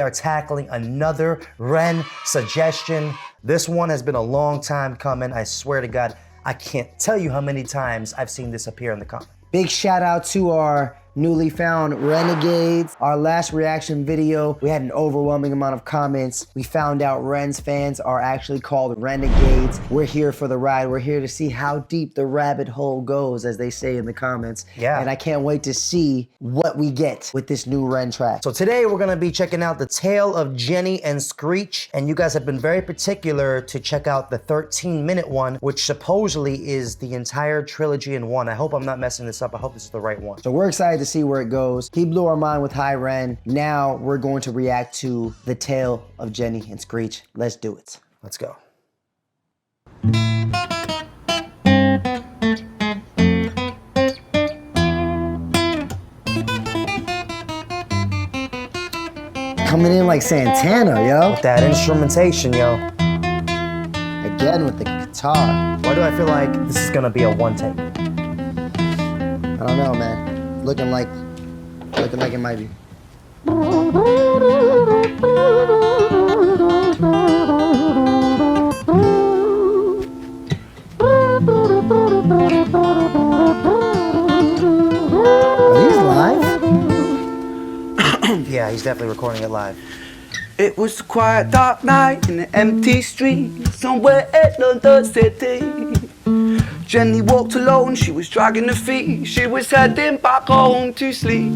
are tackling another Ren suggestion. This one has been a long time coming. I swear to God, I can't tell you how many times I've seen this appear in the comments. Big shout out to our newly found Renegades. Our last reaction video, we had an overwhelming amount of comments. We found out Ren's fans are actually called Renegades. We're here for the ride. We're here to see how deep the rabbit hole goes, as they say in the comments. Yeah. And I can't wait to see what we get with this new Ren track. So today we're gonna be checking out the tale of Jenny and Screech, and you guys have been very particular to check out the 13-minute one, which supposedly is the entire trilogy in one. I hope I'm not messing this up. I hope this is the right one. So we're excited to see where it goes. He blew our mind with High Ren. Now we're going to react to the tale of Jenny and Screech. Let's do it. Let's go. Coming in like Santana, yo. That instrumentation, yo. Again with the guitar. Why do I feel like this is gonna be a one take? I don't know, man. Looking like it might be. Are these live? Yeah, he's definitely recording it live. It was a quiet dark night in an empty street somewhere in London City. Jenny walked alone, she was dragging her feet. She was heading back home to sleep.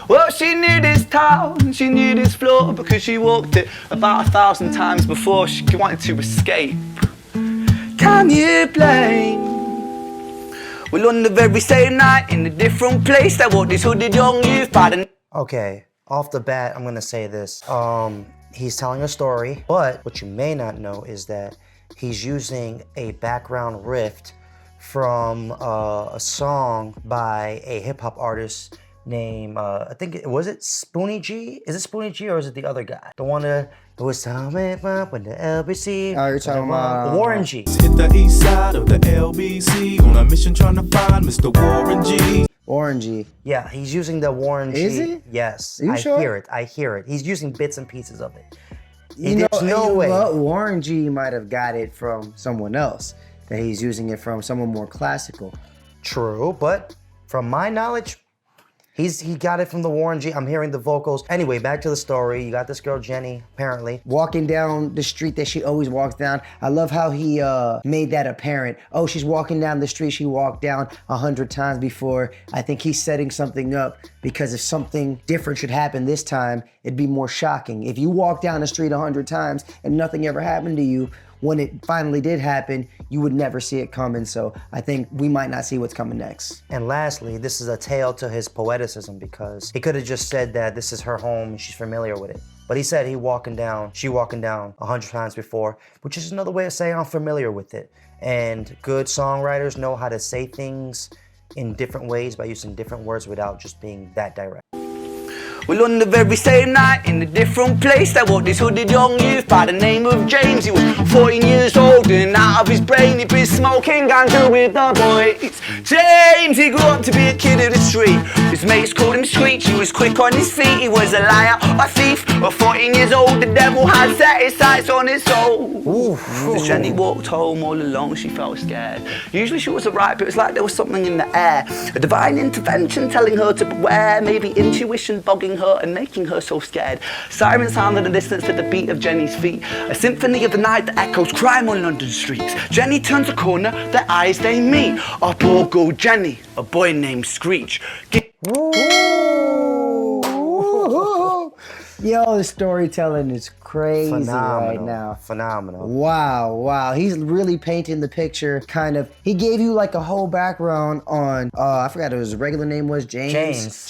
Well, she knew this town, she knew this floor, because she walked it about 1,000 times before she wanted to escape. Can you blame? Well, on the very same night, in a different place, there walked this hooded young youth by the... Okay, off the bat, I'm gonna say this. He's telling a story, but what you may not know is that he's using a background riff from a song by a hip-hop artist named, I think, was it Spoonie G? Is it Spoonie G or is it the other guy? The one that was talking about when the LBC. Oh, you're talking about Warren G. Hit the east side of the LBC on a mission trying to find Mr. Warren G. Warren G. Yeah, he's using the Warren G. Is he? Yes, Are you sure? hear it. I hear it. He's using bits and pieces of it. There's no way. Warren G might have got it from someone else. That he's using it from someone more classical. True, but from my knowledge, he got it from the Warren G. I'm hearing the vocals. Anyway, back to the story. You got this girl, Jenny, apparently. Walking down the street that she always walks down. I love how he made that apparent. Oh, she's walking down the street she walked down 100 times before. I think he's setting something up because if something different should happen this time, it'd be more shocking. If you walk down the street 100 times and nothing ever happened to you, when it finally did happen, you would never see it coming. So I think we might not see what's coming next. And lastly, this is a tale to his poeticism because he could have just said that this is her home and she's familiar with it. But he said she walking down 100 times before, which is another way of saying I'm familiar with it. And good songwriters know how to say things in different ways by using different words without just being that direct. Well, on the very same night, in a different place, there walked this hooded young youth by the name of James. He was 14 years old and out of his brain he'd been smoking ganja with the boys. James, he grew up to be a kid of the street. His mates called him Screech, he was quick on his feet. He was a liar, a thief, at 14 years old, the devil had set his sights on his soul. As Jenny walked home all alone, she felt scared. Usually she was alright, but it was like there was something in the air. A divine intervention telling her to beware, maybe intuition bogging her and making her so scared. Sirens sound in the distance to the beat of Jenny's feet. A symphony of the night that echoes crime on London streets. Jenny turns a corner, their eyes they meet. Up all go Jenny, a boy named Screech. Yo, the storytelling is crazy right now. Phenomenal. Wow. He's really painting the picture, kind of. He gave you like a whole background on, I forgot what his regular name was, James,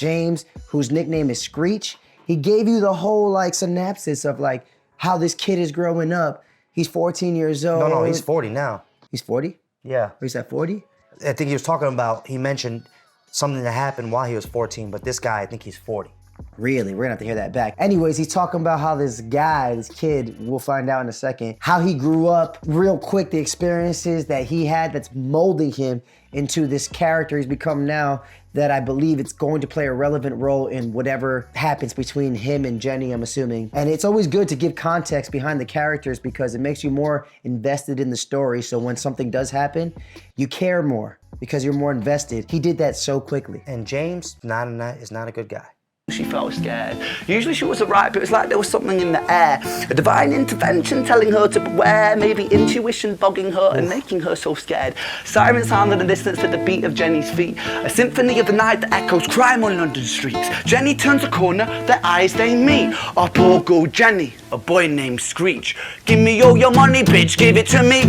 whose nickname is Screech. He gave you the whole like synopsis of like how this kid is growing up. He's 14 years old. No, he's 40 now. He's 40? Yeah. Or he's at 40? I think he was talking about, he mentioned something that happened while he was 14, but this guy, I think he's 40. Really? We're gonna have to hear that back. Anyways, he's talking about how this guy, this kid, we'll find out in a second, how he grew up real quick, the experiences that he had that's molding him into this character he's become now, that I believe it's going to play a relevant role in whatever happens between him and Jenny, I'm assuming. And it's always good to give context behind the characters because it makes you more invested in the story. So when something does happen, you care more because you're more invested. He did that so quickly. And James is not a good guy. She felt scared. Usually she was alright, but it was like there was something in the air. A divine intervention telling her to beware, maybe intuition bugging her and making her so scared. Sirens sound in the distance at the beat of Jenny's feet. A symphony of the night that echoes crime on London streets. Jenny turns a corner, their eyes they meet. Our poor girl Jenny, a boy named Screech. Give me all your money, bitch, give it to me.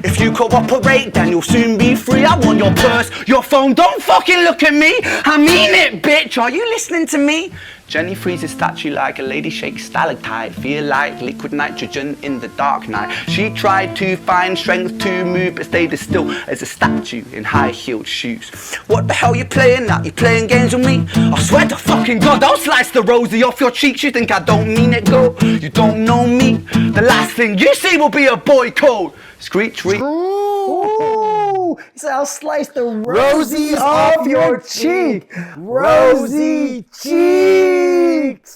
If you cooperate, then you'll soon be free. I want your purse, your phone, don't fucking look at me. I mean it, bitch, are you listening to me? Jenny freezes statue like a lady shakes stalactite. Feel like liquid nitrogen in the dark night. She tried to find strength to move, but stayed as still as a statue in high-heeled shoes. What the hell you playing at? You playing games with me? I swear to fucking God, I'll slice the Rosie off your cheeks. You think I don't mean it, girl? You don't know me. The last thing you see will be a boy code. Screech, Ooh, he said, I'll slice the rosies off your cheek. Rosie Cheeks.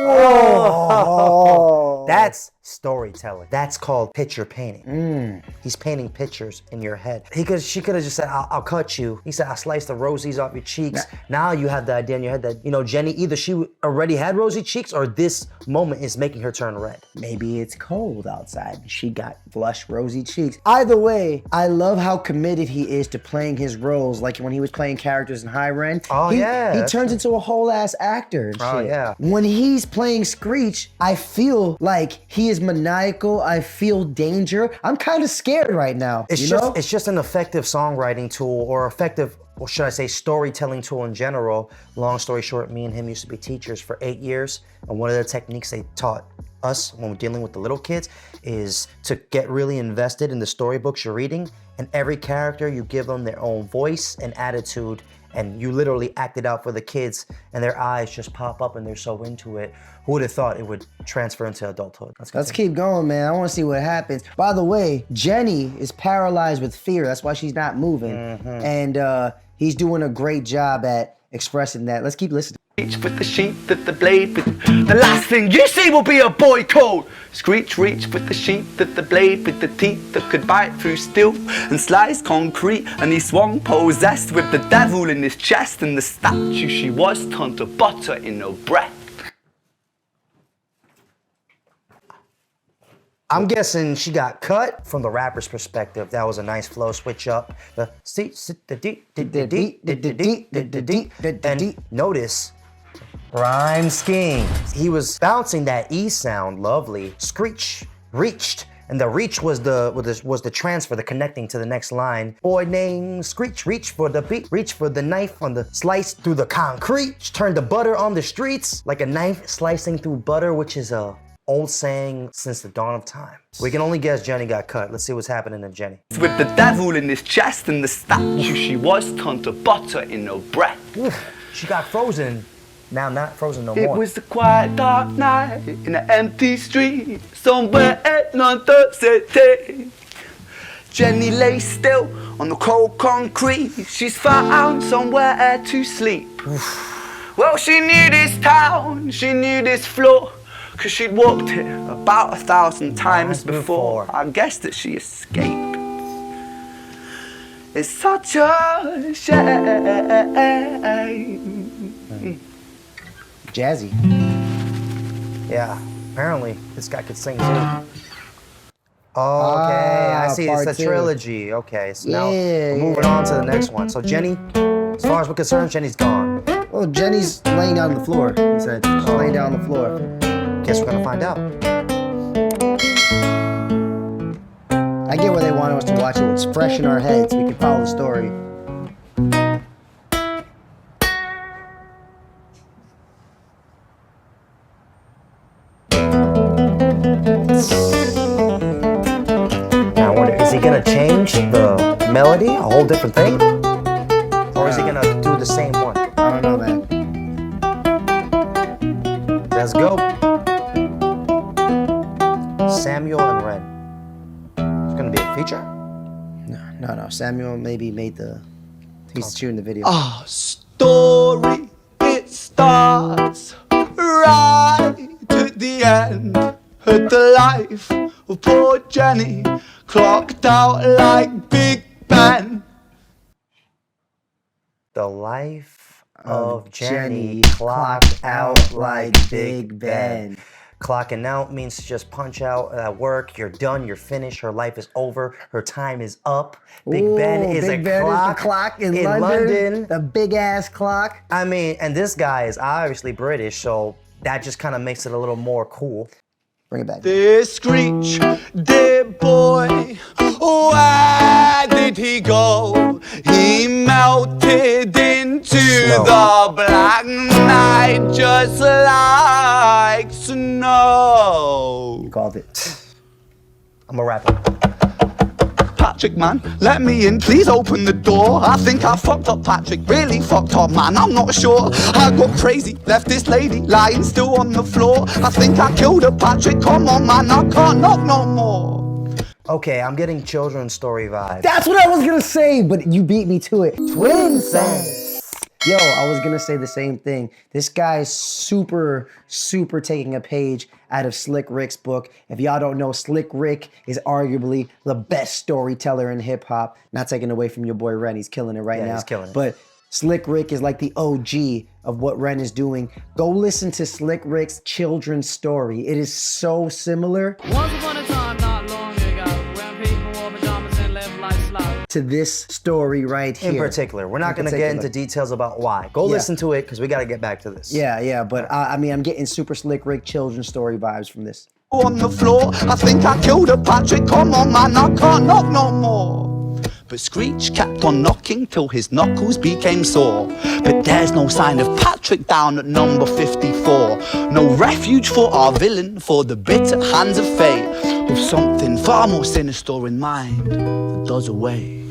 Whoa. That's storytelling. That's called picture painting. He's painting pictures in your head. She could have just said, I'll cut you. He said, I'll slice the rosies off your cheeks. Now you have the idea in your head that, Jenny, either she already had rosy cheeks or this moment is making her turn red. Maybe it's cold outside and she got flush rosy cheeks. Either way, I love how committed he is to playing his roles. Like when he was playing characters in High Rent. Oh, yeah. He turns into a whole ass actor and shit. Oh, yeah. When he's playing Screech, I feel like he is maniacal. I feel danger. I'm kind of scared right now. It's just an effective songwriting tool or effective, or should I say storytelling tool in general. Long story short, me and him used to be teachers for 8 years. And one of the techniques they taught us when we're dealing with the little kids is to get really invested in the storybooks you're reading. And every character, you give them their own voice and attitude. And you literally act it out for the kids and their eyes just pop up and they're so into it. Who would have thought it would transfer into adulthood? Let's keep going, man. I want to see what happens. By the way, Jenny is paralyzed with fear. That's why she's not moving. And he's doing a great job at expressing that. Let's keep listening. Reach with the sheath at the blade, with the last thing you see will be a boy code. Screech, reach with the sheath at the blade, with the teeth that could bite through steel and slice concrete. And he swung possessed with the devil in his chest, and the statue she was turned to butter in her breath. I'm guessing she got cut from the rapper's perspective. That was a nice flow switch up. And notice, rhyme scheme. He was bouncing that E sound, lovely. Screech, reached. And the reach was the transfer, the connecting to the next line. Boy named Screech, reach for the beat, reach for the knife on the slice through the concrete. Turn the butter on the streets like a knife slicing through butter, which is a old saying since the dawn of time. We can only guess Jenny got cut. Let's see what's happening to Jenny. With the devil in his chest and the statue she was turned to butter in her breath. She got frozen. Now not frozen no It more. was a quiet dark night in an empty street somewhere at London City. Jenny lay still on the cold concrete. She's found somewhere to sleep. Well, she knew this town, she knew this floor, 'cause she'd walked it about 1,000 times before. I guess that she escaped. It's such a shame. Jazzy. Yeah, apparently this guy could sing too. Okay, I see. It's a trilogy. Okay, so now we're moving on to the next one. So Jenny, as far as we're concerned, Jenny's gone. Well, Jenny's laying down on the floor. He said she's laying down on the floor. Guess we're gonna find out. I get why they wanted us to watch it. It's fresh in our heads. We can follow the story. Now I wonder, is he gonna change the melody, a whole different thing? Or is he gonna do the same one? I don't know, man. Let's go. Samuel and Ren. It's gonna be a feature? No. Samuel maybe made the. He's shooting the video. Our story, it starts right at the end. At the life of poor Jenny, clocked out like Big Ben. The life of Jenny clocked out like Big Ben. Clocking out means to just punch out at work. You're done. You're finished. Her life is over. Her time is up. Big Ben is Big a Ben clock, is the clock in London. The big ass clock. I mean, and this guy is obviously British, so that just kind of makes it a little more cool. Bring it back. This Screech, dear boy, where did he go? He melted into the black night just like snow. You called it. I'm a rapper. Patrick, man, let me in, please open the door. I think I fucked up, Patrick, really fucked up, man, I'm not sure. I got crazy, left this lady lying still on the floor. I think I killed her, Patrick, come on, man, I can't knock no more. Okay, I'm getting children's story vibes. That's what I was gonna say, but you beat me to it. Twin sense. Yo, I was gonna say the same thing. This guy's super taking a page out of Slick Rick's book. If y'all don't know, Slick Rick is arguably the best storyteller in hip hop. Not taking away from your boy Ren, he's killing it right now. He's killing it. But Slick Rick is like the OG of what Ren is doing. Go listen to Slick Rick's children's story. It is so similar. Once upon a time, not long ago, when people wore pajamas and lived life slow. To this story right here. In particular, we're not going to get into details about why. Go listen to it because we got to get back to this. Yeah, but I mean, I'm getting super Slick Rick children's story vibes from this. On the floor, I think I killed her, Patrick, come on, man, I can't knock no more. But Screech kept on knocking till his knuckles became sore. But there's no sign of Patrick down at number 54. No refuge for our villain, for the bitter hands of fate, with something far more sinister in mind that does away.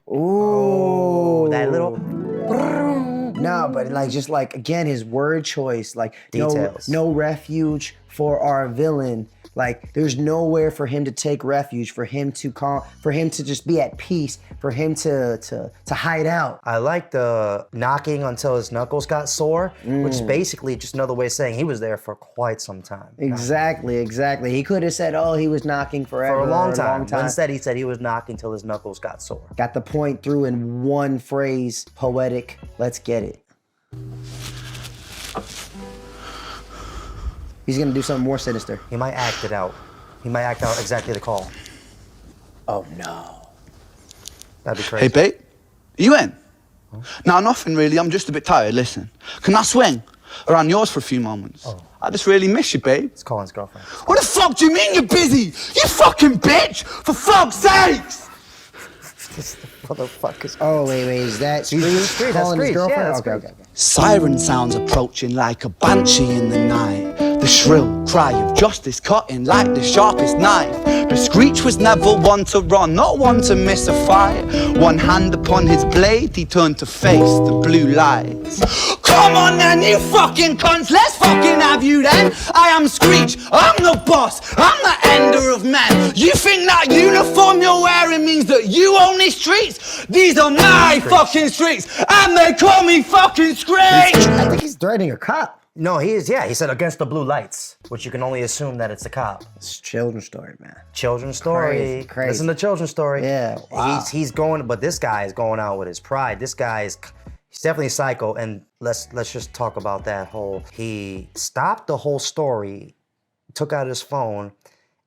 Ooh, that little... No, but like just like again his word choice, like details. No refuge for our villain. Like there's nowhere for him to take refuge, for him to just be at peace, for him to hide out. I like the knocking until his knuckles got sore, which is basically just another way of saying he was there for quite some time. Exactly. He could have said, oh, he was knocking forever. For a long time. But instead he said he was knocking till his knuckles got sore. Got the point through in one phrase, poetic. Let's get it. He's gonna do something more sinister. He might act it out. He might act out exactly the call. Oh no. That'd be crazy. Hey, babe, are you in? Huh? No, nothing really. I'm just a bit tired. Listen, can I swing around yours for a few moments? Oh. I just really miss you, babe. It's Colin's girlfriend. What the fuck do you mean you're busy? You fucking bitch! For fuck's sakes! This motherfucker's... Oh, wait, is that Screech? Screech, that's Screech. Yeah, that's okay. Siren sounds approaching like a banshee in the night. The shrill cry of justice cutting like the sharpest knife. But Screech was never one to run, not one to miss a fight. One hand upon his blade, he turned to face the blue lights. Come on then, you fucking cunts, let's fucking have you then. I am Screech, I'm the boss, I'm the ender of men. You think that uniform you're wearing means that you own these streets? These are my fucking streets, and they call me fucking Screech. I think he's threatening a cop. No, he is, yeah. He said against the blue lights, which you can only assume that it's a cop. It's a children's story, man. Children's story. Crazy. Listen to children's story. Yeah, wow. He's going, but this guy is going out with his pride. This guy is, he's definitely psycho, and let's just talk about that whole, he stopped the whole story, took out his phone,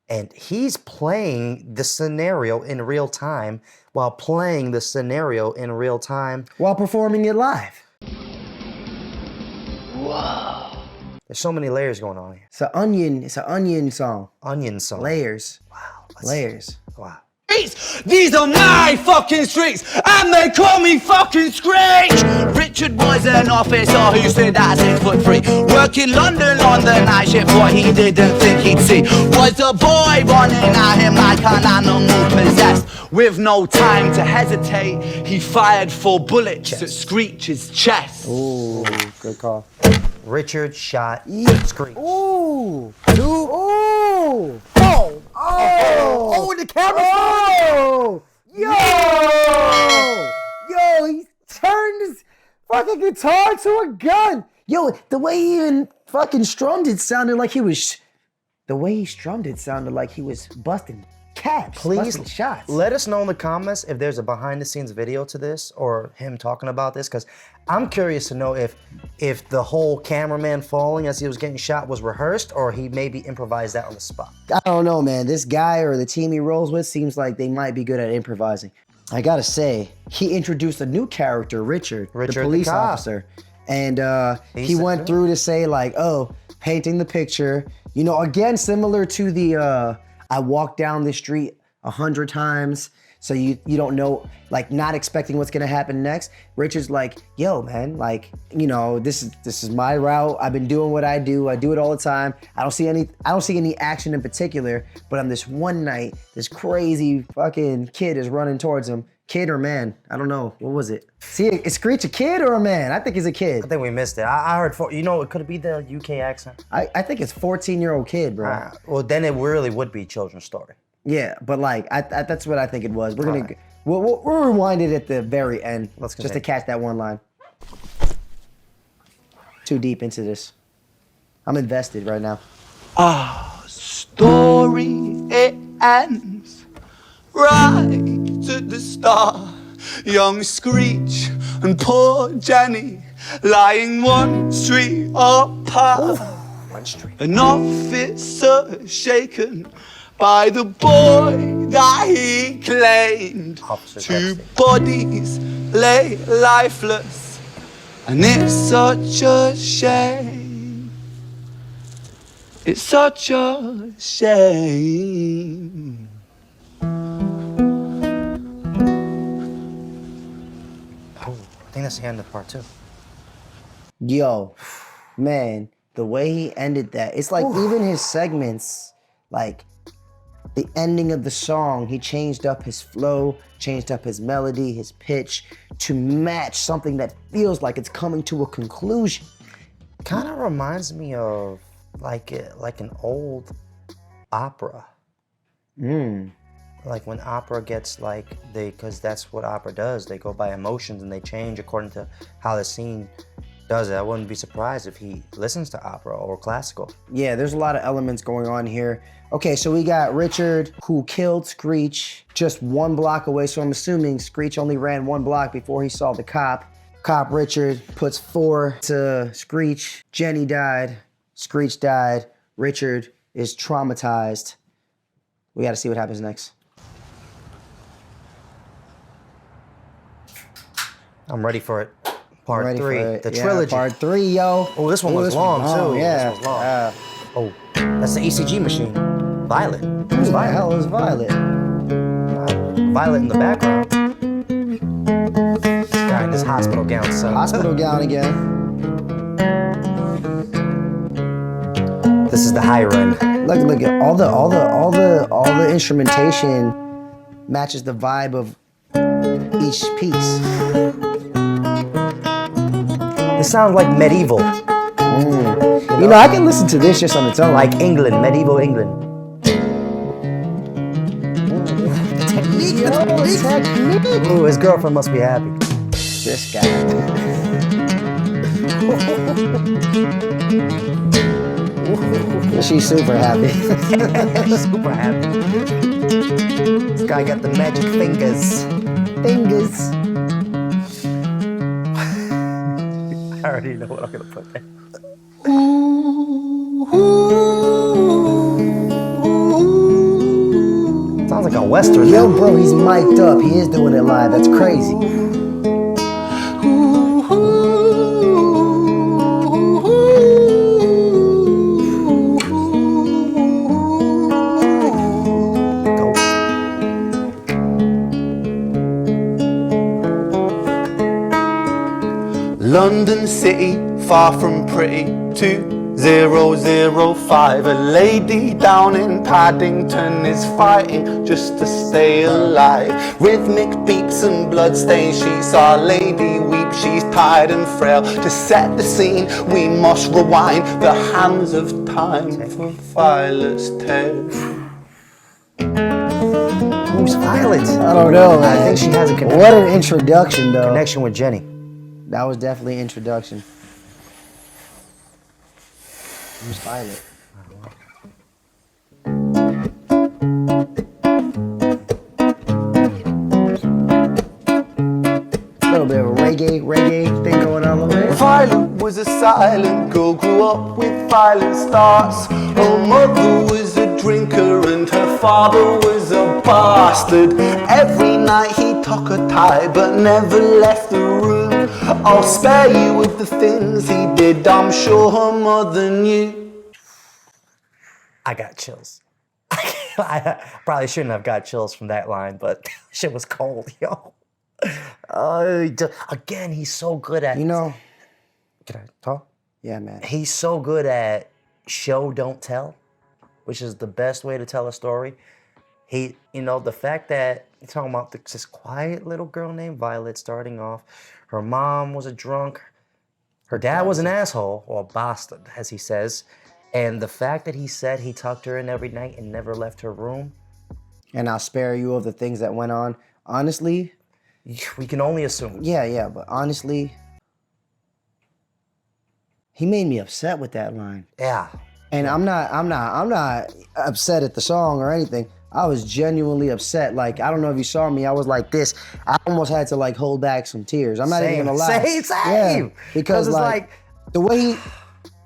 and he's playing the scenario in real time while playing the scenario in real time. While performing it live. Whoa. There's so many layers going on here. It's an onion song. Onion song. Layers. Wow. Layers. Wow. These are my fucking streets, and they call me fucking Screech. Richard was an officer who stood at 6'3", working London on the night shift. What he didn't think he'd see was a boy running at him like an animal possessed. With no time to hesitate, he fired 4 bullets at Screech's chest. Ooh, good call. Richard shot Screech. Ooh. Ooh. Oh. Oh, the camera. Oh. Yo, he turned his fucking guitar to a gun. Yo, the way he even fucking strummed it sounded like he was. The way he strummed it sounded like he was busting caps, Please busting shots. let us know in the comments if there's a behind the scenes video to this or him talking about this, because I'm curious to know if the whole cameraman falling as he was getting shot was rehearsed or he maybe improvised that on the spot. I don't know, man. This guy or the team he rolls with seems like they might be good at improvising. I gotta say, he introduced a new character, Richard the police cop. officer. And he went through to say like, oh, painting the picture. You know, again, similar to the, I walked down the street 100 times. So you don't know, like not expecting what's gonna happen next. Richard's like, yo, man, like, you know, this is my route. I've been doing what I do. I do it all the time. I don't see any action in particular, but on this one night, this crazy fucking kid is running towards him. Kid or man? I don't know. What was it? See, is Screech a kid or a man? I think he's a kid. I think we missed it. I heard, you know, it could be the UK accent. I think it's 14-year-old kid, bro. Well, then it really would be children's story. Yeah, but like, that's what I think it was. We're gonna, we'll rewind it at the very end. Let's just to catch that one line. Too deep into this. I'm invested right now. Our story, it ends right at the start. Young Screech and poor Jenny lying one street apart. An officer shaken by the boy that he claimed. Two bodies lay lifeless, and it's such a shame. It's such a shame. I think that's the end of part 2. Yo, man, the way he ended that, it's like even his segments, like the ending of the song, he changed up his flow, changed up his melody, his pitch to match something that feels like it's coming to a conclusion. Kind of reminds me of like an old opera. Like when opera gets because that's what opera does. They go by emotions and they change according to how the scene does it. I wouldn't be surprised if he listens to opera or classical. Yeah, there's a lot of elements going on here. Okay, so we got Richard, who killed Screech just 1 block away. So I'm assuming Screech only ran 1 block before he saw the cop. Cop Richard puts 4 to Screech. Jenny died. Screech died. Richard is traumatized. We gotta see what happens next. I'm ready for it. Part 3, the Yeah, trilogy. Part 3, yo. Oh, this one was long too. Yeah. This was long. Oh, that's the ECG machine. Violet. Who the hell is Violet? Violet in the background. This guy in his hospital gown, son. Hospital gown again. This is the higher end. Look at all the instrumentation matches the vibe of each piece. It sounds like medieval. You know, I can listen to this just on its own. Like England, medieval England. Technique. Ooh, his girlfriend must be happy. This guy. She's super happy. Super happy. This guy got the magic fingers. I already know what I'm gonna put there. Sounds like a western. Yo, bro, he's mic'd up. He is doing it live. That's crazy. London city, far from pretty, too 005, a lady down in Paddington is fighting just to stay alive. Rhythmic beats and bloodstains, she's our lady weep, she's tired and frail. To set the scene, we must rewind the hands of time for Violet's tale. Who's Violet? I don't know, man. I think she has a What an introduction, though. connection with Jenny. That was definitely an introduction. Who's Violet? A little bit of a reggae thing going on over there. Violet was a silent girl, grew up with violent starts. Her mother was a drinker and her father was a bastard. Every night he took a tie but never left the room. I'll spare you with the things he did, I'm sure her mother knew. I got chills. I probably shouldn't have got chills from that line, but shit was cold, yo. Again, he's so good at... You know, Can I talk? yeah, man. He's so good at show, don't tell, which is the best way to tell a story. He, the fact that you're talking about this quiet little girl named Violet starting off, her mom was a drunk, her dad was an asshole, or a bastard, as he says, and the fact that he said he tucked her in every night and never left her room. And I'll spare you of the things that went on. Honestly, We can only assume. yeah, but honestly, he made me upset with that line. Yeah. And I'm not upset at the song or anything. I was genuinely upset. Like, I don't know if you saw me, I was like this. I almost had to like hold back some tears. I'm not even gonna lie. Same. Yeah, because it's like the way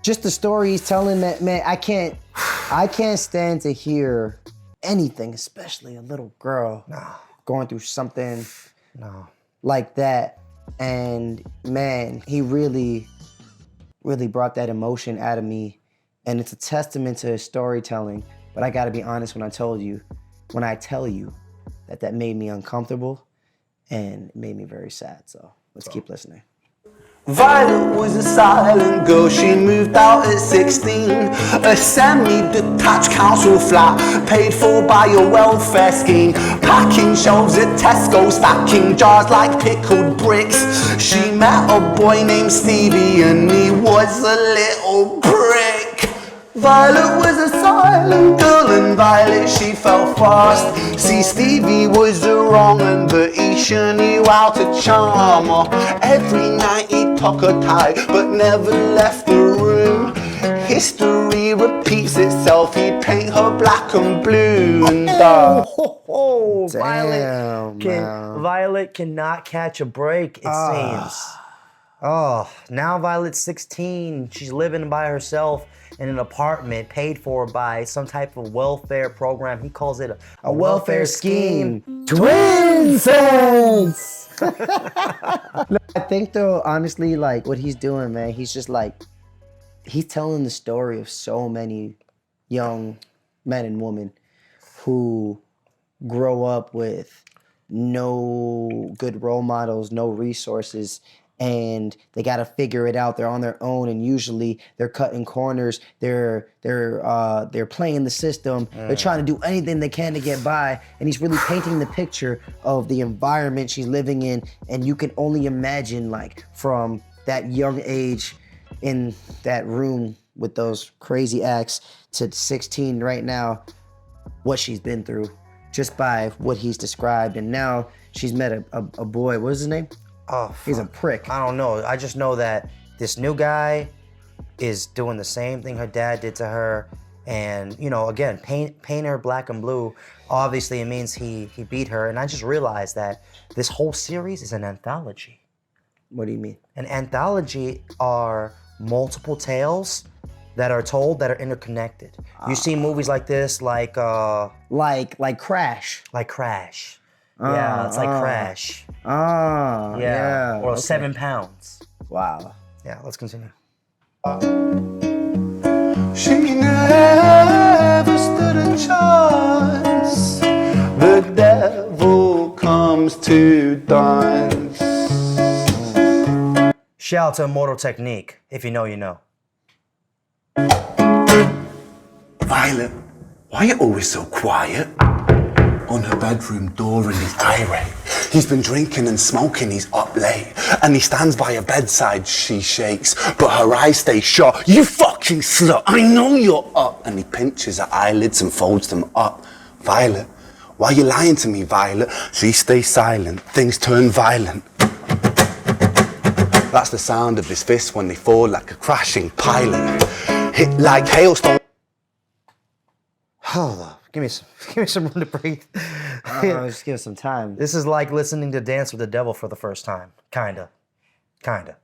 just the story he's telling, man, I can't stand to hear anything, especially a little girl going through something like that. And man, he really brought that emotion out of me. And it's a testament to his storytelling. But I gotta be honest when I tell you that made me uncomfortable and it made me very sad. So let's keep listening. Violet was a silent girl, she moved out at 16. A semi-detached council flat, paid for by a welfare scheme. Packing shelves at Tesco, stacking jars like pickled bricks. She met a boy named Stevie and he was a little prick. Violet was a silent girl and Violet she fell fast. See, Stevie was the wrong one, but he sure knew how to charm her. Every night he took a tie but never left the room. History repeats itself, he'd paint her black and blue and dark. Damn, Violet cannot catch a break, it seems. Oh, now Violet's 16. She's living by herself in an apartment paid for by some type of welfare program. He calls it a welfare scheme. Twin sense! I think though, honestly, like what he's doing, man, he's just like, he's telling the story of so many young men and women who grow up with no good role models, no resources, and they got to figure it out. They're on their own, and usually they're cutting corners. They're playing the system. They're trying to do anything they can to get by. And he's really painting the picture of the environment she's living in. And you can only imagine, like, from that young age in that room with those crazy acts to 16 right now, what she's been through just by what he's described. And now she's met a boy. What is his name? Oh, He's a prick. I don't know. I just know that this new guy is doing the same thing her dad did to her. And, again, paint her black and blue. Obviously, it means he beat her. And I just realized that this whole series is an anthology. What do you mean? An anthology are multiple tales that are told that are interconnected. You see movies like this, like Crash. Like Crash. Yeah, it's like Crash. Yeah. Or okay. 7 pounds. Wow. Yeah, let's continue. She never stood a chance. The devil comes to dance. Shout out to Immortal Technique. If you know, you know. Violet, why are you always so quiet? On her bedroom door and he's irate. He's been drinking and smoking, he's up late. And he stands by her bedside, she shakes, but her eyes stay shut. You fucking slut, I know you're up. And he pinches her eyelids and folds them up. Violet, why are you lying to me, Violet? She stays silent, things turn violent. That's the sound of his fists when they fall like a crashing pilot. Hit like hailstone. Hold up. Give me some room to breathe. Just give us some time. This is like listening to Dance with the Devil for the first time. Kinda.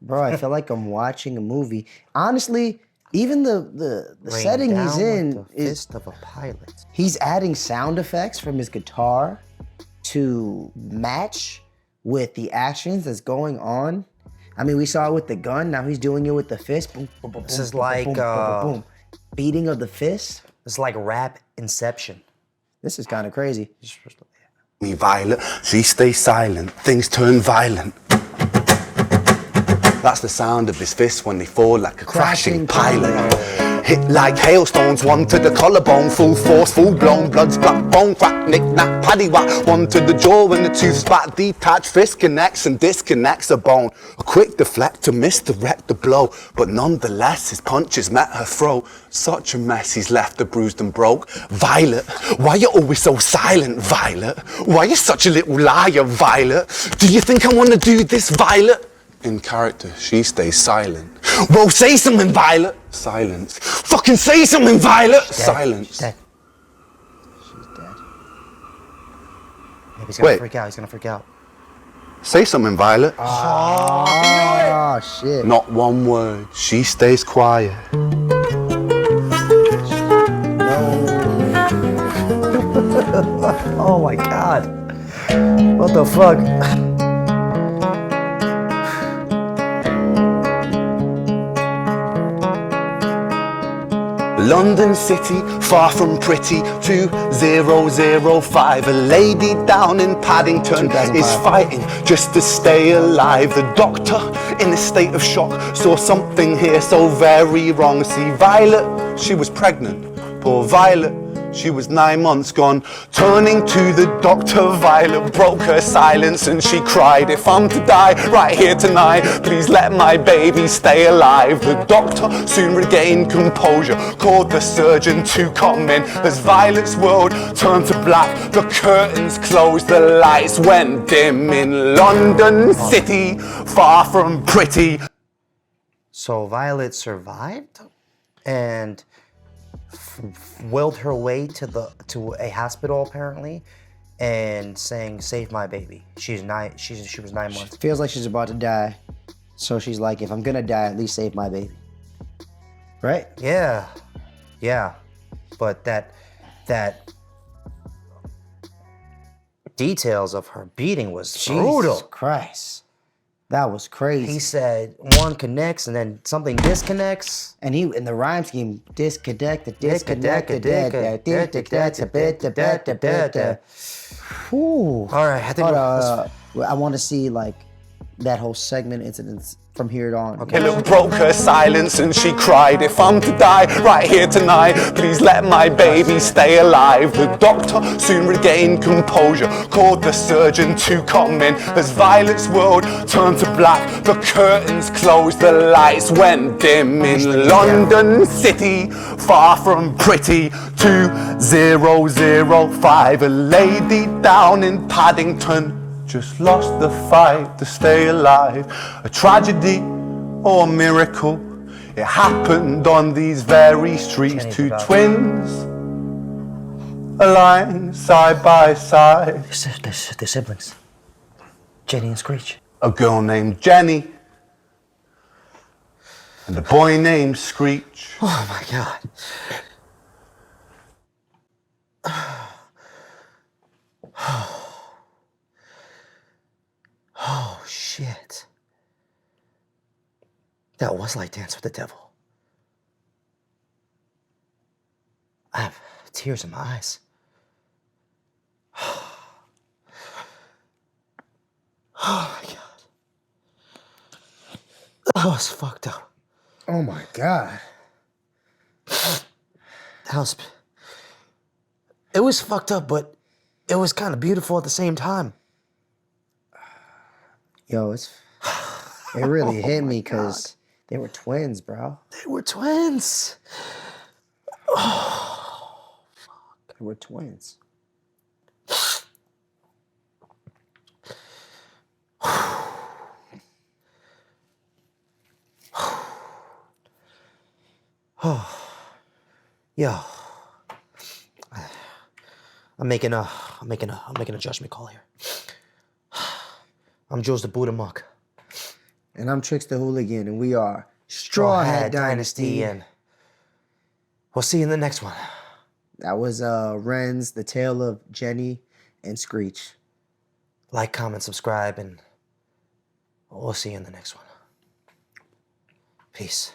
Bro, I feel like I'm watching a movie. Honestly, even the setting he's in the is fist of a pilot. he's adding sound effects from his guitar to match with the actions that's going on. I mean, we saw it with the gun. Now he's doing it with the fist. Boom, boom, boom, This boom, is boom, like boom, boom, boom, boom. Beating of the fist. It's like rap Inception. This is kind of crazy. Me, Violet, she stays silent, things turn violent. That's the sound of his fists when they fall like a crashing pilot. Hit like hailstones, one to the collarbone, full force, full blown, blood splat, bone crack, knick knack, paddy whack, one to the jaw and the tooth spat, detached fist connects and disconnects a bone. A quick deflect to misdirect the blow, but nonetheless his punches met her throat. Such a mess he's left her bruised and broke. Violet, why you always so silent, Violet? Why you such a little liar, Violet? Do you think I wanna do this, Violet? In character, she stays silent. Well, say something, Violet. Silence. Fucking say something, Violet. Silence. She's dead. She's dead. Maybe he's gonna Wait. freak out. He's gonna freak out. Say something, Violet. Oh, shit. Not one word. She stays quiet. Oh my god. What the fuck? London City, far from pretty, 2005. A lady down in Paddington is fighting just to stay alive. The doctor, in a state of shock, saw something here so very wrong. See, Violet, she was pregnant. Poor Violet, she was 9 months gone. Turning to the doctor, Violet broke her silence and she cried, if I'm to die right here tonight, please let my baby stay alive. The doctor soon regained composure, called the surgeon to come in. As Violet's world turned to black, the curtains closed, the lights went dim in London City, far from pretty. So Violet survived and willed her way to a hospital apparently, and saying, "Save my baby." She was 9 months. Feels like she's about to die. So she's like, if I'm gonna die, at least save my baby. Right? Yeah, but that details of her beating was brutal. Jesus Christ. That was crazy. He said one connects and then something disconnects. And he in the rhyme scheme, disconnect. Ooh. All right, I think I want to see like that whole segment incidents from here on. Okay. Violet broke her silence and she cried, if I'm to die right here tonight, please let my baby stay alive. The doctor soon regained composure, called the surgeon to come in. As Violet's world turned to black, the curtains closed, the lights went dim in London City, far from pretty, 2005. A lady down in Paddington just lost the fight to stay alive. A tragedy or a miracle, it happened on these very streets. Two twins aligned side by side. They're siblings. Jenny and Screech. A girl named Jenny and a boy named Screech. Oh my god. Oh shit. That was like Dance with the Devil. I have tears in my eyes. Oh my god. That was fucked up. Oh my God. It was fucked up, but it was kind of beautiful at the same time. Yo, it really hit me because they were twins, bro. They were twins. They were twins. Yo, I'm making a judgment call here. I'm Jules the Buddha Monk. And I'm Trix the Hooligan, and we are Strawhat Dynasty. And we'll see you in the next one. That was Ren's The Tale of Jenny and Screech. Like, comment, subscribe, and we'll see you in the next one. Peace.